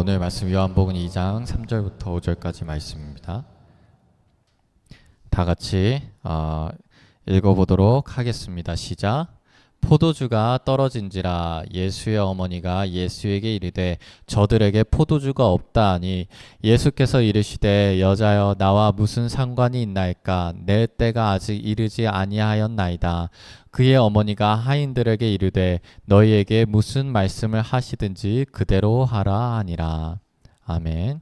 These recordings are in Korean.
오늘 말씀 요한복음 2장 3절부터 5절까지 말씀입니다. 다 같이 읽어보도록 하겠습니다. 시작. 포도주가 떨어진지라 예수의 어머니가 예수에게 이르되 저들에게 포도주가 없다 하니 예수께서 이르시되 여자여 나와 무슨 상관이 있나이까 내 때가 아직 이르지 아니하였나이다. 그의 어머니가 하인들에게 이르되 너희에게 무슨 말씀을 하시든지 그대로 하라 하니라. 아멘.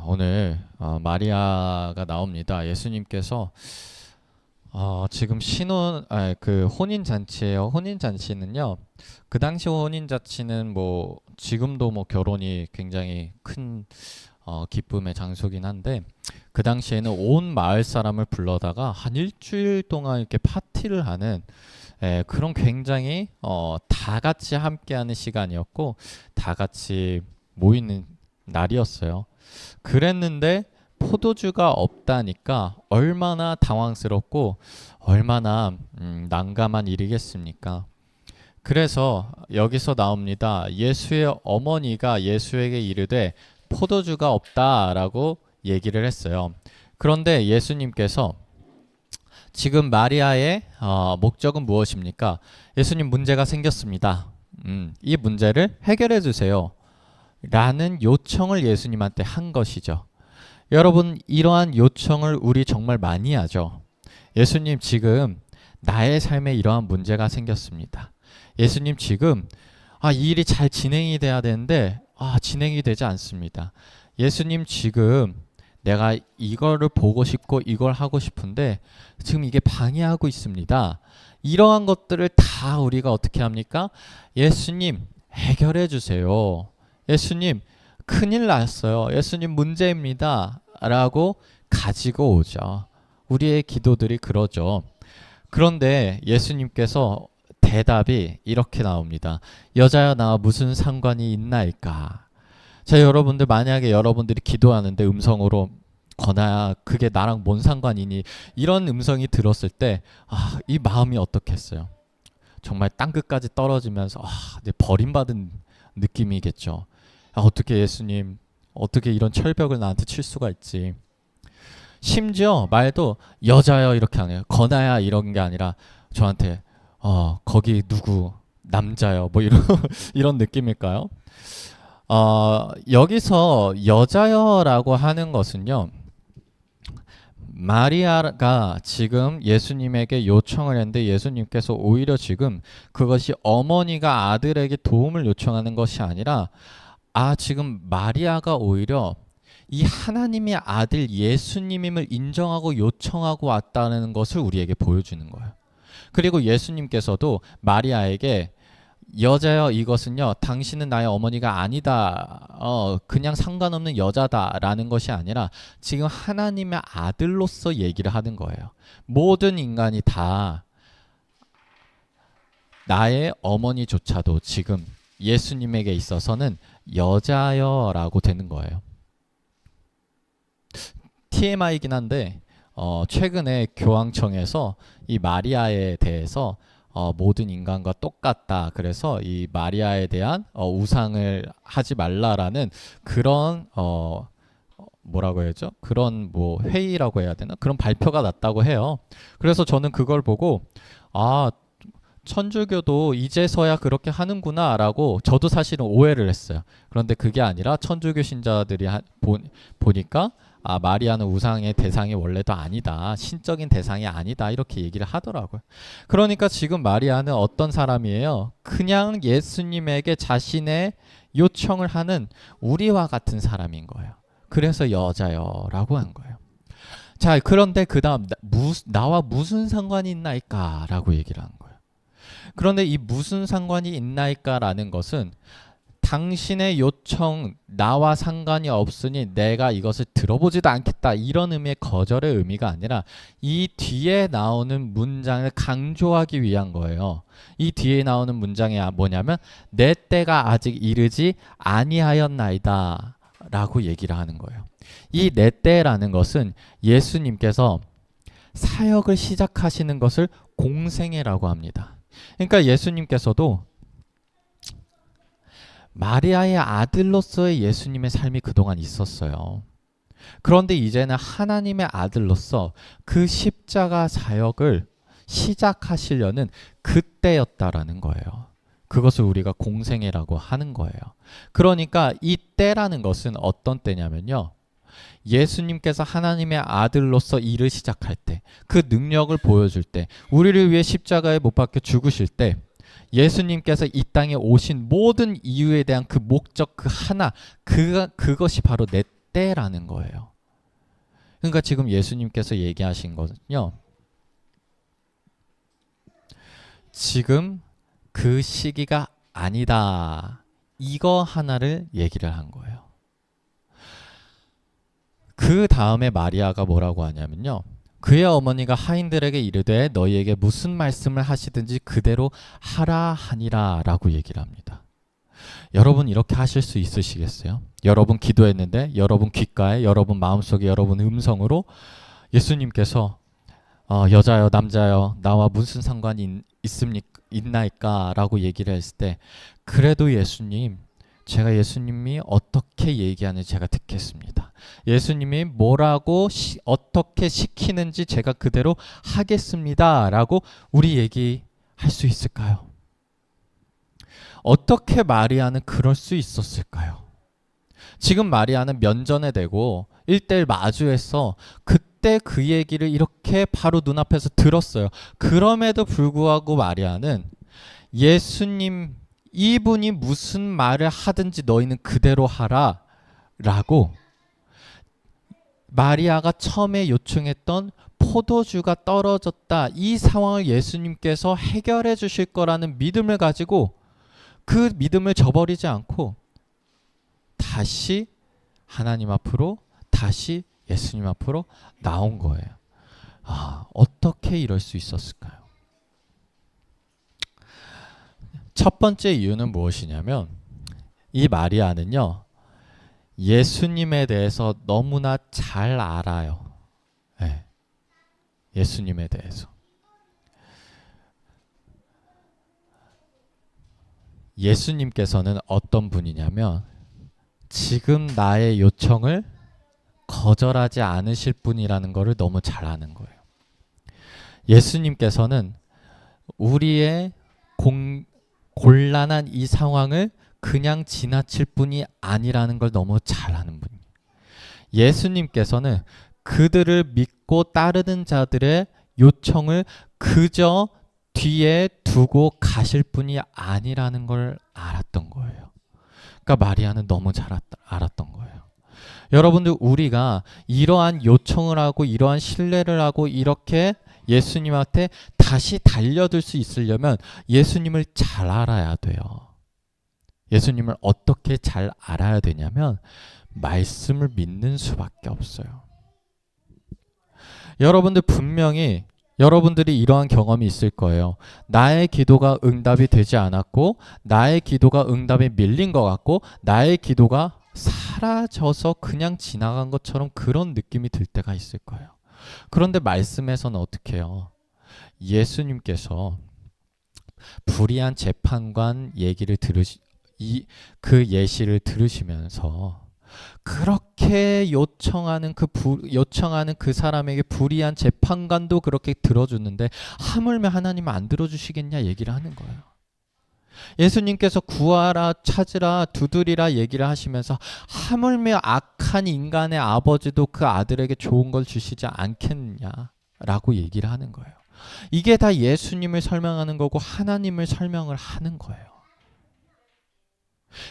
오늘 마리아가 나옵니다. 예수님께서 지금 그 혼인 잔치예요. 혼인 잔치는요. 그 당시 혼인 잔치는 뭐 지금도 뭐 결혼이 굉장히 큰 기쁨의 장소긴 한데 그 당시에는 온 마을 사람을 불러다가 한 일주일 동안 이렇게 파티를 하는 그런 굉장히 다 같이 함께하는 시간이었고 다 같이 모이는 날이었어요. 그랬는데 포도주가 없다니까 얼마나 당황스럽고 얼마나 난감한 일이겠습니까? 그래서 여기서 나옵니다. 예수의 어머니가 예수에게 이르되 포도주가 없다라고 얘기를 했어요. 그런데 예수님께서 지금 마리아의 목적은 무엇입니까? 예수님 문제가 생겼습니다. 이 문제를 해결해 주세요. 라는 요청을 예수님한테 한 것이죠. 여러분, 이러한 요청을 우리 정말 많이 하죠. 예수님, 지금 나의 삶에 이러한 문제가 생겼습니다. 예수님, 지금 이 일이 잘 진행이 돼야 되는데 진행이 되지 않습니다. 예수님, 지금 내가 이거를 보고 싶고 이걸 하고 싶은데 지금 이게 방해하고 있습니다. 이러한 것들을 다 우리가 어떻게 합니까? 예수님, 해결해 주세요. 예수님, 큰일 났어요. 예수님, 문제입니다. 라고 가지고 오죠. 우리의 기도들이 그러죠. 그런데 예수님께서 대답이 이렇게 나옵니다. 여자야 나와 무슨 상관이 있나이까? 자, 여러분들 만약에 여러분들이 기도하는데 음성으로 거나야 그게 나랑 뭔 상관이니? 이런 음성이 들었을 때 이 마음이 어떻겠어요? 정말 땅끝까지 떨어지면서 버림받은 느낌이겠죠. 어떻게 예수님, 어떻게 이런 철벽을 나한테 칠 수가 있지? 심지어 말도 여자여 이렇게 안 해요. 거나야 이런 게 아니라 저한테 거기 누구 남자요 뭐 이런 이런 느낌일까요? 여기서 여자여라고 하는 것은요. 마리아가 지금 예수님에게 요청을 했는데 예수님께서 오히려 지금 그것이 어머니가 아들에게 도움을 요청하는 것이 아니라 지금 마리아가 오히려 이 하나님의 아들 예수님임을 인정하고 요청하고 왔다는 것을 우리에게 보여주는 거예요. 그리고 예수님께서도 마리아에게 여자여 이것은요 당신은 나의 어머니가 아니다 그냥 상관없는 여자다라는 것이 아니라 지금 하나님의 아들로서 얘기를 하는 거예요. 모든 인간이 다 나의 어머니조차도 지금 예수님에게 있어서는 여자여라고 되는 거예요. TMI이긴 한데 최근에 교황청에서 이 마리아에 대해서 모든 인간과 똑같다. 그래서 이 마리아에 대한 우상을 하지 말라라는 그런 뭐라고 해야죠? 그런 뭐 회의라고 해야 되나? 그런 발표가 났다고 해요. 그래서 저는 그걸 보고 천주교도 이제서야 그렇게 하는구나라고 저도 사실은 오해를 했어요. 그런데 그게 아니라 천주교 신자들이 보니까 마리아는 우상의 대상이 원래도 아니다. 신적인 대상이 아니다. 이렇게 얘기를 하더라고요. 그러니까 지금 마리아는 어떤 사람이에요? 그냥 예수님에게 자신의 요청을 하는 우리와 같은 사람인 거예요. 그래서 여자여라고 한 거예요. 자, 그런데 그 다음 나와 무슨 상관이 있나이까? 라고 얘기를 한 거예요. 그런데 이 무슨 상관이 있나이까? 라는 것은 당신의 요청 나와 상관이 없으니 내가 이것을 들어보지도 않겠다, 이런 의미의 거절의 의미가 아니라 이 뒤에 나오는 문장을 강조하기 위한 거예요. 이 뒤에 나오는 문장이 뭐냐면 내 때가 아직 이르지 아니하였나이다 라고 얘기를 하는 거예요. 이 내 때라는 것은 예수님께서 사역을 시작하시는 것을 공생애라고 합니다. 그러니까 예수님께서도 마리아의 아들로서의 예수님의 삶이 그동안 있었어요. 그런데 이제는 하나님의 아들로서 그 십자가 사역을 시작하시려는 그때였다라는 거예요. 그것을 우리가 공생애라고 하는 거예요. 그러니까 이 때라는 것은 어떤 때냐면요, 예수님께서 하나님의 아들로서 일을 시작할 때, 그 능력을 보여줄 때, 우리를 위해 십자가에 못 박혀 죽으실 때, 예수님께서 이 땅에 오신 모든 이유에 대한 그 목적, 그 하나, 그것이 바로 내 때라는 거예요. 그러니까 지금 예수님께서 얘기하신 것은요, 지금 그 시기가 아니다, 이거 하나를 얘기를 한 거예요. 그 다음에 마리아가 뭐라고 하냐면요, 그의 어머니가 하인들에게 이르되 너희에게 무슨 말씀을 하시든지 그대로 하라 하니라 라고 얘기를 합니다. 여러분 이렇게 하실 수 있으시겠어요? 여러분 기도했는데 여러분 귓가에, 여러분 마음속에, 여러분 음성으로 예수님께서 여자여 남자여 나와 무슨 상관이 있나이까 라고 얘기를 했을 때, 그래도 예수님, 제가 예수님이 어떻게 얘기하는지 제가 듣겠습니다. 예수님이 뭐라고 어떻게 시키는지 제가 그대로 하겠습니다 라고 우리 얘기할 수 있을까요? 어떻게 마리아는 그럴 수 있었을까요? 지금 마리아는 면전에 대고 1대1 마주해서 그때 그 얘기를 이렇게 바로 눈앞에서 들었어요. 그럼에도 불구하고 마리아는 예수님, 이분이 무슨 말을 하든지 너희는 그대로 하라 라고, 마리아가 처음에 요청했던 포도주가 떨어졌다, 이 상황을 예수님께서 해결해 주실 거라는 믿음을 가지고 그 믿음을 저버리지 않고 다시 하나님 앞으로, 다시 예수님 앞으로 나온 거예요. 어떻게 이럴 수 있었을까요? 첫 번째 이유는 무엇이냐면, 이 마리아는요, 예수님에 대해서 너무나 잘 알아요. 네. 예수님에 대해서. 예수님께서는 어떤 분이냐면 지금 나의 요청을 거절하지 않으실 분이라는 것을 너무 잘 아는 거예요. 예수님께서는 우리의 곤란한 이 상황을 그냥 지나칠 분이 아니라는 걸 너무 잘 아는 분이에요. 예수님께서는 그들을 믿고 따르는 자들의 요청을 그저 뒤에 두고 가실 분이 아니라는 걸 알았던 거예요. 그러니까 마리아는 너무 잘 알았던 거예요. 여러분들, 우리가 이러한 요청을 하고 이러한 신뢰를 하고 이렇게 예수님한테 다시 달려들 수 있으려면 예수님을 잘 알아야 돼요. 예수님을 어떻게 잘 알아야 되냐면 말씀을 믿는 수밖에 없어요. 여러분들 분명히 여러분들이 이러한 경험이 있을 거예요. 나의 기도가 응답이 되지 않았고, 나의 기도가 응답에 밀린 것 같고, 나의 기도가 사라져서 그냥 지나간 것처럼 그런 느낌이 들 때가 있을 거예요. 그런데 말씀에서는 어떻게 해요? 예수님께서 불의한 재판관 얘기를 그 예시를 들으시면서 그렇게 요청하는 그 사람에게 불의한 재판관도 그렇게 들어주는데 하물며 하나님은 안 들어주시겠냐 얘기를 하는 거예요. 예수님께서 구하라, 찾으라, 두드리라 얘기를 하시면서 하물며 악한 인간의 아버지도 그 아들에게 좋은 걸 주시지 않겠느냐라고 얘기를 하는 거예요. 이게 다 예수님을 설명하는 거고 하나님을 설명을 하는 거예요.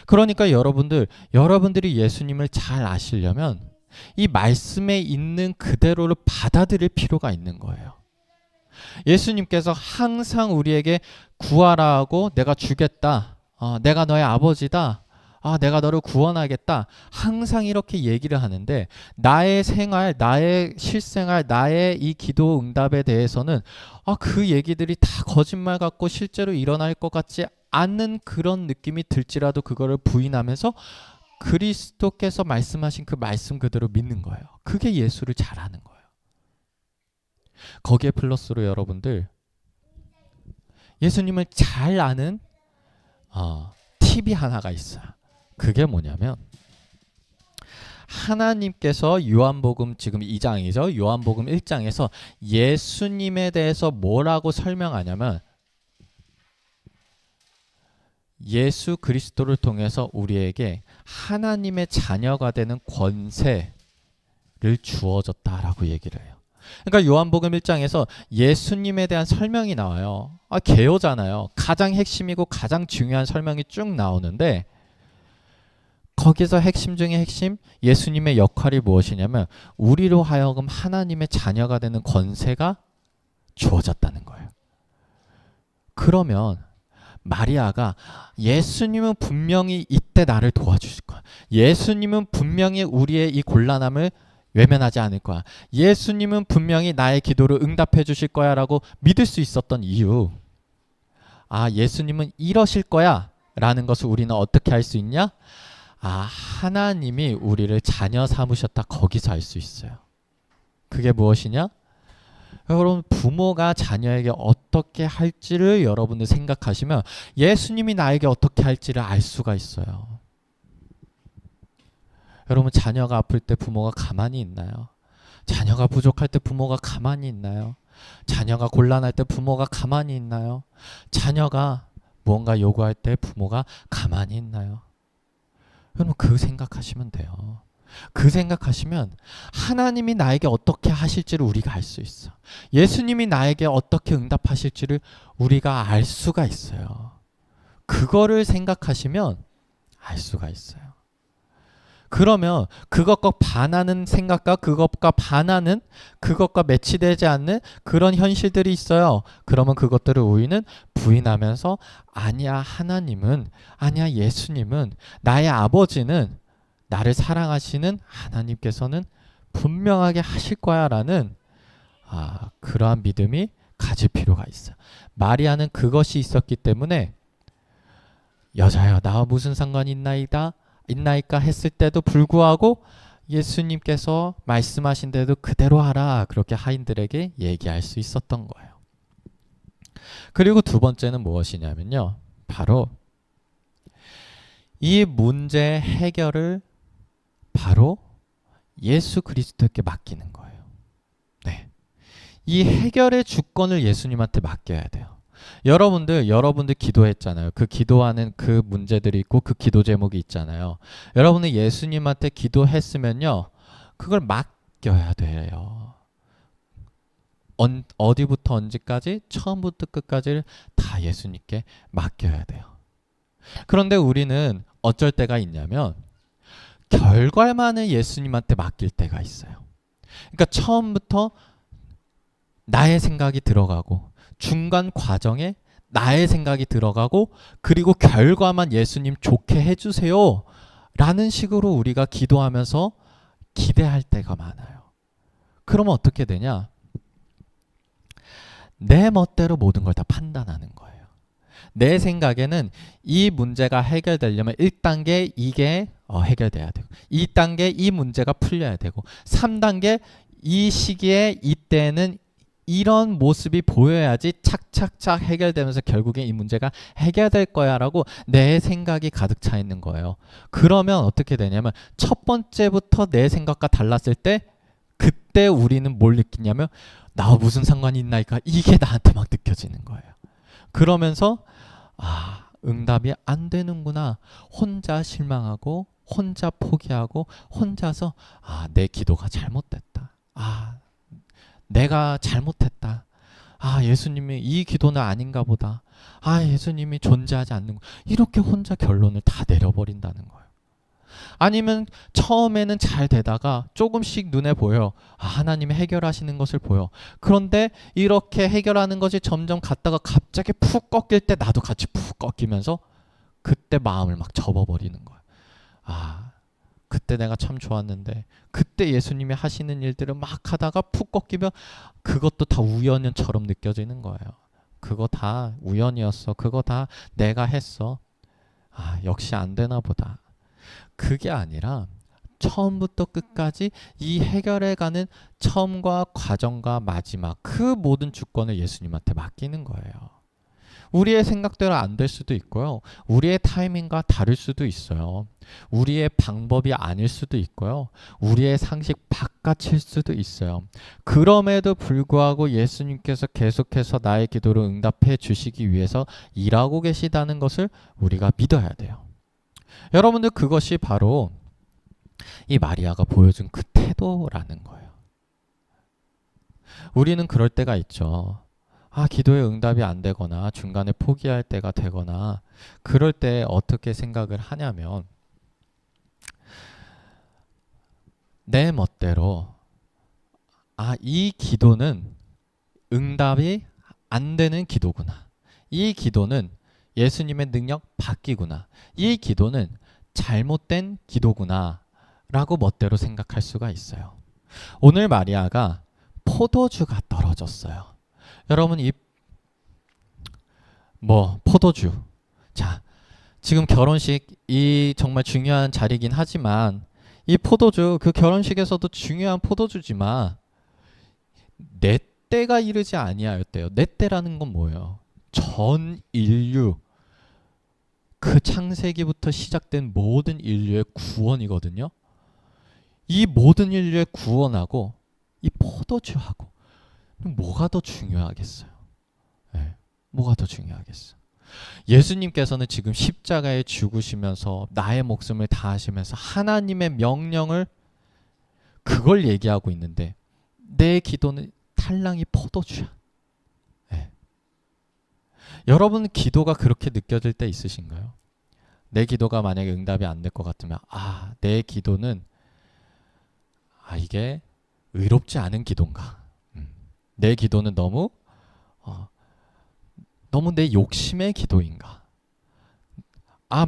그러니까 여러분들이 예수님을 잘 아시려면 이 말씀에 있는 그대로를 받아들일 필요가 있는 거예요. 예수님께서 항상 우리에게 구하라 하고 내가 주겠다, 내가 너의 아버지다 내가 너를 구원하겠다. 항상 이렇게 얘기를 하는데 나의 생활, 나의 실생활, 나의 이 기도 응답에 대해서는 그 얘기들이 다 거짓말 같고 실제로 일어날 것 같지 않는 그런 느낌이 들지라도 그거를 부인하면서 그리스도께서 말씀하신 그 말씀 그대로 믿는 거예요. 그게 예수를 잘하는 거예요. 거기에 플러스로 여러분들 예수님을 잘 아는 팁이 하나가 있어요. 그게 뭐냐면 하나님께서 요한복음 지금 2장이죠. 요한복음 1장에서 예수님에 대해서 뭐라고 설명하냐면 예수 그리스도를 통해서 우리에게 하나님의 자녀가 되는 권세를 주어졌다라고 얘기를 해요. 그러니까 요한복음 1장에서 예수님에 대한 설명이 나와요. 개요잖아요. 가장 핵심이고 가장 중요한 설명이 쭉 나오는데 거기서 핵심 중에 핵심 예수님의 역할이 무엇이냐면 우리로 하여금 하나님의 자녀가 되는 권세가 주어졌다는 거예요. 그러면 마리아가 예수님은 분명히 이때 나를 도와주실 거야. 예수님은 분명히 우리의 이 곤란함을 외면하지 않을 거야. 예수님은 분명히 나의 기도를 응답해 주실 거야 라고 믿을 수 있었던 이유. 예수님은 이러실 거야 라는 것을 우리는 어떻게 알 수 있냐? 하나님이 우리를 자녀 삼으셨다. 거기서 알 수 있어요. 그게 무엇이냐? 여러분 부모가 자녀에게 어떻게 할지를 여러분들 생각하시면 예수님이 나에게 어떻게 할지를 알 수가 있어요. 여러분 자녀가 아플 때 부모가 가만히 있나요? 자녀가 부족할 때 부모가 가만히 있나요? 자녀가 곤란할 때 부모가 가만히 있나요? 자녀가 무언가 요구할 때 부모가 가만히 있나요? 여러분 그 생각하시면 돼요. 그 생각하시면 하나님이 나에게 어떻게 하실지를 우리가 알 수 있어. 예수님이 나에게 어떻게 응답하실지를 우리가 알 수가 있어요. 그거를 생각하시면 알 수가 있어요. 그러면 그것과 반하는 생각과 그것과 반하는 그것과 매치되지 않는 그런 현실들이 있어요. 그러면 그것들을 우리는 부인하면서 아니야 하나님은, 아니야 예수님은, 나의 아버지는, 나를 사랑하시는 하나님께서는 분명하게 하실 거야 라는 그러한 믿음이 가질 필요가 있어요. 마리아는 그것이 있었기 때문에 여자여 나와 무슨 상관이 있나이까 했을 때도 불구하고 예수님께서 말씀하신 대로 그대로 하라 그렇게 하인들에게 얘기할 수 있었던 거예요. 그리고 두 번째는 무엇이냐면요. 바로 이 문제 해결을 바로 예수 그리스도께 맡기는 거예요. 네. 이 해결의 주권을 예수님한테 맡겨야 돼요. 여러분들 기도했잖아요. 그 기도하는 그 문제들이 있고 그 기도 제목이 있잖아요. 여러분은 예수님한테 기도했으면요. 그걸 맡겨야 돼요. 어디부터 언제까지? 처음부터 끝까지를 다 예수님께 맡겨야 돼요. 그런데 우리는 어쩔 때가 있냐면 결과만을 예수님한테 맡길 때가 있어요. 그러니까 처음부터 나의 생각이 들어가고 중간 과정에 나의 생각이 들어가고 그리고 결과만 예수님 좋게 해주세요 라는 식으로 우리가 기도하면서 기대할 때가 많아요. 그러면 어떻게 되냐? 내 멋대로 모든 걸 다 판단하는 거예요. 내 생각에는 이 문제가 해결되려면 1단계 이게 해결돼야 되고 2단계 이 문제가 풀려야 되고 3단계 이 시기에 이때는 이런 모습이 보여야지 착착착 해결되면서 결국에 이 문제가 해결될 거야 라고 내 생각이 가득 차 있는 거예요. 그러면 어떻게 되냐면 첫 번째부터 내 생각과 달랐을 때 그때 우리는 뭘 느끼냐면 나와 무슨 상관이 있나이까 이게 나한테 막 느껴지는 거예요. 그러면서 응답이 안 되는구나. 혼자 실망하고 혼자 포기하고 혼자서 내 기도가 잘못됐다. 내가 잘못했다. 예수님이 이 기도는 아닌가 보다. 예수님이 존재하지 않는 거. 이렇게 혼자 결론을 다 내려버린다는 거예요. 아니면 처음에는 잘 되다가 조금씩 눈에 보여. 하나님이 해결하시는 것을 보여. 그런데 이렇게 해결하는 것이 점점 갔다가 갑자기 푹 꺾일 때 나도 같이 푹 꺾이면서 그때 마음을 막 접어버리는 거예요. 그때 내가 참 좋았는데 그때 예수님이 하시는 일들을 막 하다가 푹 꺾이면 그것도 다 우연처럼 느껴지는 거예요. 그거 다 우연이었어. 그거 다 내가 했어. 역시 안 되나 보다. 그게 아니라 처음부터 끝까지 이 해결해가는 처음과 과정과 마지막 그 모든 주권을 예수님한테 맡기는 거예요. 우리의 생각대로 안 될 수도 있고요. 우리의 타이밍과 다를 수도 있어요. 우리의 방법이 아닐 수도 있고요. 우리의 상식 바깥일 수도 있어요. 그럼에도 불구하고 예수님께서 계속해서 나의 기도를 응답해 주시기 위해서 일하고 계시다는 것을 우리가 믿어야 돼요. 여러분들 그것이 바로 이 마리아가 보여준 그 태도라는 거예요. 우리는 그럴 때가 있죠. 기도의 응답이 안 되거나 중간에 포기할 때가 되거나 그럴 때 어떻게 생각을 하냐면 내 멋대로 이 기도는 응답이 안 되는 기도구나. 이 기도는 예수님의 능력 바뀌구나. 이 기도는 잘못된 기도구나 라고 멋대로 생각할 수가 있어요. 오늘 마리아가 포도주가 떨어졌어요. 여러분 포도주. 자, 지금 결혼식이 정말 중요한 자리긴 하지만 이 포도주 그 결혼식에서도 중요한 포도주지만 내 때가 이르지 아니하였대요. 내 때라는 건 뭐예요? 전 인류 그 창세기부터 시작된 모든 인류의 구원이거든요. 이 모든 인류의 구원하고 이 포도주하고 뭐가 더 중요하겠어요? 네, 뭐가 더 중요하겠어요? 예수님께서는 지금 십자가에 죽으시면서 나의 목숨을 다하시면서 하나님의 명령을 그걸 얘기하고 있는데 내 기도는 탈랑이 포도주야. 네. 여러분 기도가 그렇게 느껴질 때 있으신가요? 내 기도가 만약에 응답이 안 될 것 같으면 내 기도는 이게 의롭지 않은 기도인가? 내 기도는 너무 내 욕심의 기도인가?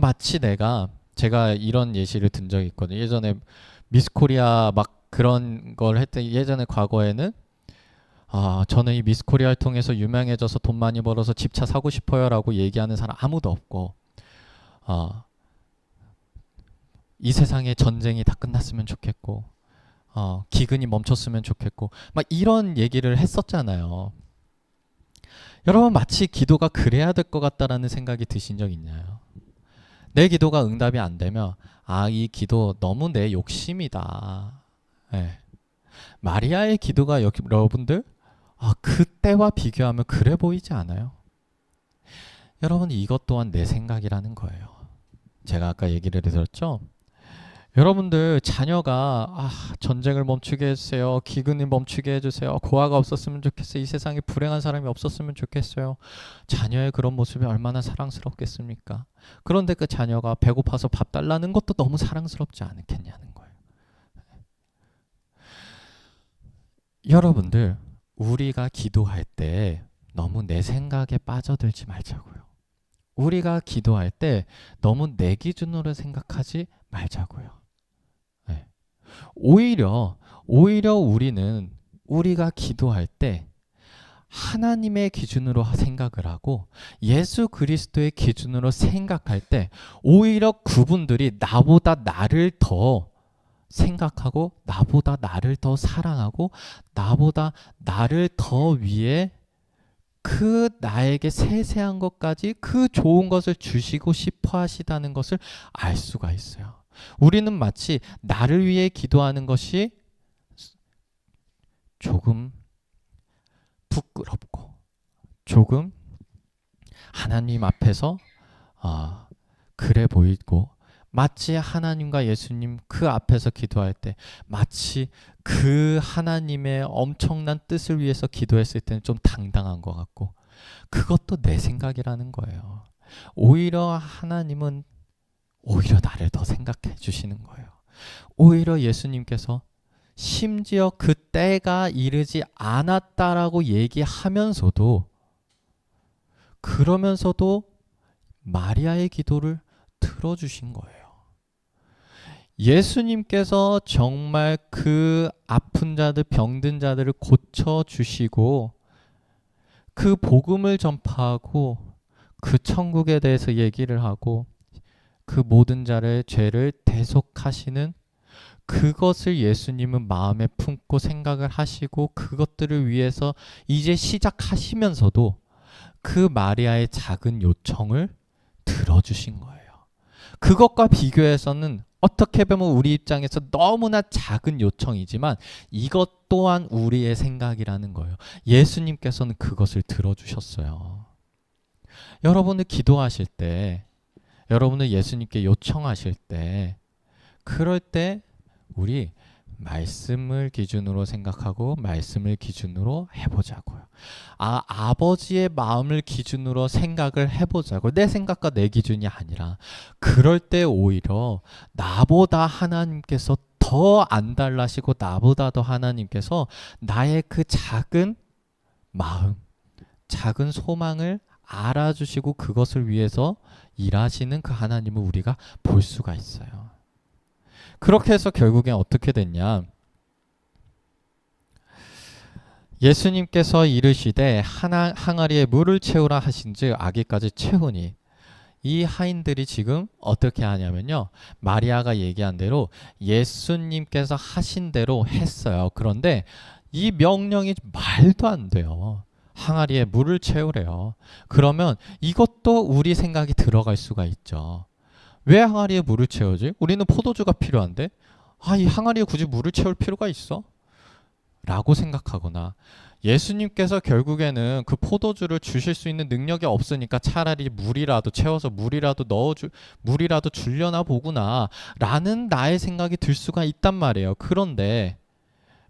마치 제가 이런 예시를 든 적이 있거든요. 예전에 미스코리아 막 그런 걸 했던 예전에 과거에는 저는 이 미스코리아를 통해서 유명해져서 돈 많이 벌어서 집차 사고 싶어요라고 얘기하는 사람 아무도 없고 이 세상에 전쟁이 다 끝났으면 좋겠고 기근이 멈췄으면 좋겠고 막 이런 얘기를 했었잖아요. 여러분 마치 기도가 그래야 될 것 같다라는 생각이 드신 적 있나요? 내 기도가 응답이 안 되면 이 기도 너무 내 욕심이다. 네. 마리아의 기도가 여러분들 그때와 비교하면 그래 보이지 않아요? 여러분 이것 또한 내 생각이라는 거예요. 제가 아까 얘기를 드렸죠? 여러분들 자녀가 전쟁을 멈추게 해주세요. 기근을 멈추게 해주세요. 고아가 없었으면 좋겠어요. 이 세상에 불행한 사람이 없었으면 좋겠어요. 자녀의 그런 모습이 얼마나 사랑스럽겠습니까? 그런데 그 자녀가 배고파서 밥 달라는 것도 너무 사랑스럽지 않겠냐는 거예요. 여러분들 우리가 기도할 때 너무 내 생각에 빠져들지 말자고요. 우리가 기도할 때 너무 내 기준으로 생각하지 말자고요. 네. 오히려 우리는 우리가 기도할 때 하나님의 기준으로 생각을 하고 예수 그리스도의 기준으로 생각할 때 오히려 그분들이 나보다 나를 더 생각하고 나보다 나를 더 사랑하고 나보다 나를 더 위해 그 나에게 세세한 것까지 그 좋은 것을 주시고 싶어 하시다는 것을 알 수가 있어요. 우리는 마치 나를 위해 기도하는 것이 조금 부끄럽고 조금 하나님 앞에서 그래 보이고 마치 하나님과 예수님 그 앞에서 기도할 때 마치 그 하나님의 엄청난 뜻을 위해서 기도했을 때는 좀 당당한 것 같고 그것도 내 생각이라는 거예요. 오히려 하나님은 오히려 나를 더 생각해 주시는 거예요. 오히려 예수님께서 심지어 그 때가 이르지 않았다라고 얘기하면서도 그러면서도 마리아의 기도를 들어주신 거예요. 예수님께서 정말 그 아픈 자들, 병든 자들을 고쳐주시고 그 복음을 전파하고 그 천국에 대해서 얘기를 하고 그 모든 자의 죄를 대속하시는 그것을 예수님은 마음에 품고 생각을 하시고 그것들을 위해서 이제 시작하시면서도 그 마리아의 작은 요청을 들어주신 거예요. 그것과 비교해서는 어떻게 보면 우리 입장에서 너무나 작은 요청이지만 이것 또한 우리의 생각이라는 거예요. 예수님께서는 그것을 들어주셨어요. 여러분들 기도하실 때, 여러분들 예수님께 요청하실 때, 그럴 때 우리 말씀을 기준으로 생각하고 말씀을 기준으로 해보자고요. 아버지의 마음을 기준으로 생각을 해보자고. 내 생각과 내 기준이 아니라. 그럴 때 오히려 나보다 하나님께서 더 안달나시고 나보다 더 하나님께서 나의 그 작은 마음, 작은 소망을 알아주시고 그것을 위해서 일하시는 그 하나님을 우리가 볼 수가 있어요. 그렇게 해서 결국엔 어떻게 됐냐? 예수님께서 이르시되 항아리에 물을 채우라 하신즉 아기까지 채우니 이 하인들이 지금 어떻게 하냐면요. 마리아가 얘기한 대로 예수님께서 하신 대로 했어요. 그런데 이 명령이 말도 안 돼요. 항아리에 물을 채우래요. 그러면 이것도 우리 생각이 들어갈 수가 있죠. 왜 항아리에 물을 채우지? 우리는 포도주가 필요한데 이 항아리에 굳이 물을 채울 필요가 있어? 라고 생각하거나 예수님께서 결국에는 그 포도주를 주실 수 있는 능력이 없으니까 차라리 물이라도 채워서 물이라도 주려나 보구나 라는 나의 생각이 들 수가 있단 말이에요. 그런데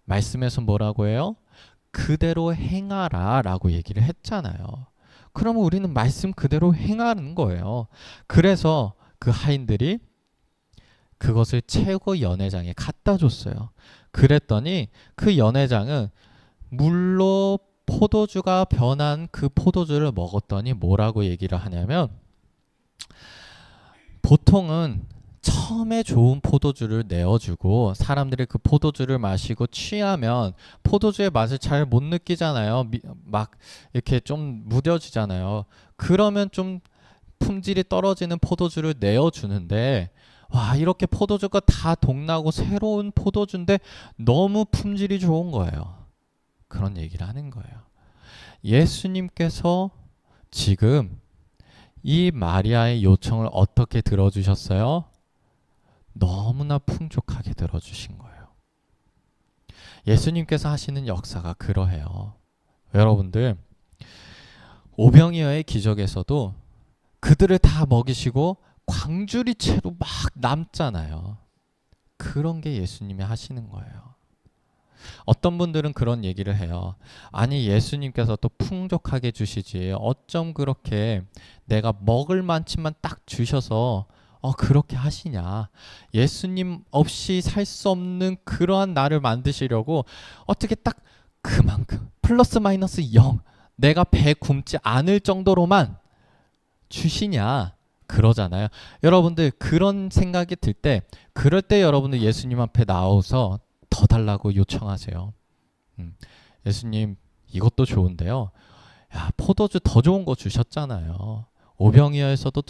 말씀에서 뭐라고 해요? 그대로 행하라 라고 얘기를 했잖아요. 그러면 우리는 말씀 그대로 행하는 거예요. 그래서 그 하인들이 그것을 최고 연회장에 갖다 줬어요. 그랬더니 그 연회장은 물로 포도주가 변한 그 포도주를 먹었더니 뭐라고 얘기를 하냐면 보통은 처음에 좋은 포도주를 내어주고 사람들이 그 포도주를 마시고 취하면 포도주의 맛을 잘 못 느끼잖아요. 막 이렇게 좀 무뎌지잖아요. 그러면 좀 품질이 떨어지는 포도주를 내어주는데 이렇게 포도주가 다 동나고 새로운 포도주인데 너무 품질이 좋은 거예요. 그런 얘기를 하는 거예요. 예수님께서 지금 이 마리아의 요청을 어떻게 들어주셨어요? 너무나 풍족하게 들어주신 거예요. 예수님께서 하시는 역사가 그러해요. 여러분들 오병이어의 기적에서도 그들을 다 먹이시고 광주리채로 막 남잖아요. 그런 게 예수님이 하시는 거예요. 어떤 분들은 그런 얘기를 해요. 아니 예수님께서 또 풍족하게 주시지 어쩜 그렇게 내가 먹을 만치만 딱 주셔서 그렇게 하시냐. 예수님 없이 살 수 없는 그러한 나를 만드시려고 어떻게 딱 그만큼 플러스 마이너스 0 내가 배 굶지 않을 정도로만 주시냐 그러잖아요. 여러분들 그런 생각이 들 때 그럴 때 여러분들 예수님 앞에 나와서 더 달라고 요청하세요. 예수님 이것도 좋은데요. 포도주 더 좋은 거 주셨잖아요. 오병이어에서도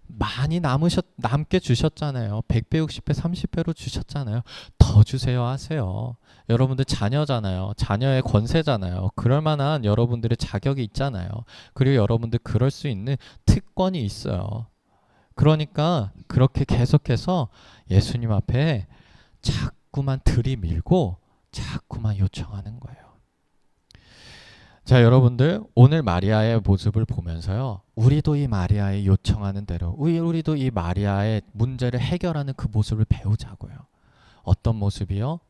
많이 남게 주셨잖아요. 100배, 60배, 30배로 주셨잖아요. 더 주세요 하세요. 여러분들 자녀잖아요. 자녀의 권세잖아요. 그럴 만한 여러분들의 자격이 있잖아요. 그리고 여러분들 그럴 수 있는 특권이 있어요. 그러니까 그렇게 계속해서 예수님 앞에 자꾸만 들이밀고 자꾸만 요청하는 거예요. 자, 여러분들 오늘 마리아의 모습을 보면서요. 우리도 이 마리아의 요청하는 대로 우리도 이 마리아의 문제를 해결하는 그 모습을 배우자고요. 어떤 모습이요?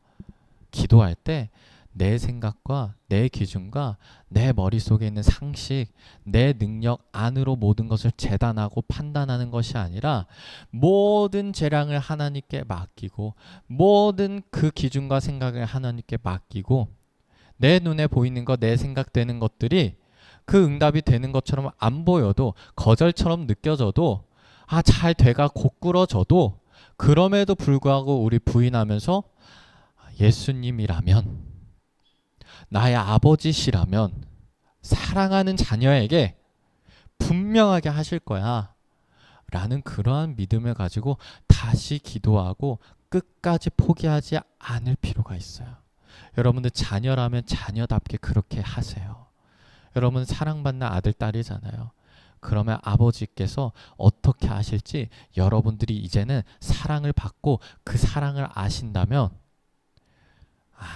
기도할 때 내 생각과 내 기준과 내 머릿속에 있는 상식, 내 능력 안으로 모든 것을 재단하고 판단하는 것이 아니라 모든 재량을 하나님께 맡기고 모든 그 기준과 생각을 하나님께 맡기고 내 눈에 보이는 것, 내 생각되는 것들이 그 응답이 되는 것처럼 안 보여도 거절처럼 느껴져도 잘 돼가 고꾸러져도 그럼에도 불구하고 우리 부인하면서 예수님이라면, 나의 아버지시라면 사랑하는 자녀에게 분명하게 하실 거야 라는 그러한 믿음을 가지고 다시 기도하고 끝까지 포기하지 않을 필요가 있어요. 여러분들 자녀라면 자녀답게 그렇게 하세요. 여러분 사랑받는 아들, 딸이잖아요. 그러면 아버지께서 어떻게 하실지 여러분들이 이제는 사랑을 받고 그 사랑을 아신다면,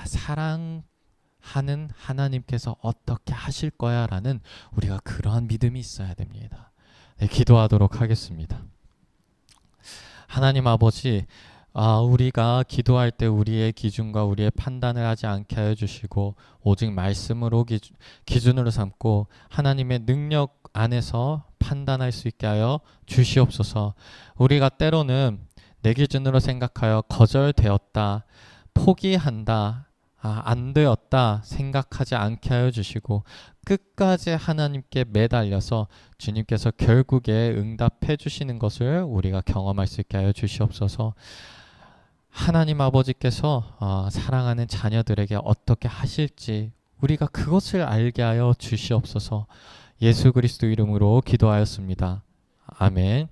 사랑하는 하나님께서 어떻게 하실 거야 라는 우리가 그러한 믿음이 있어야 됩니다. 네, 기도하도록 하겠습니다. 하나님 아버지, 우리가 기도할 때 우리의 기준과 우리의 판단을 하지 않게 하여 주시고 오직 말씀으로 기준으로 삼고 하나님의 능력 안에서 판단할 수 있게 하여 주시옵소서. 우리가 때로는 내 기준으로 생각하여 거절되었다, 포기한다, 안 되었다 생각하지 않게 하여 주시고 끝까지 하나님께 매달려서 주님께서 결국에 응답해 주시는 것을 우리가 경험할 수 있게 하여 주시옵소서. 하나님 아버지께서 사랑하는 자녀들에게 어떻게 하실지 우리가 그것을 알게 하여 주시옵소서. 예수 그리스도 이름으로 기도하였습니다. 아멘.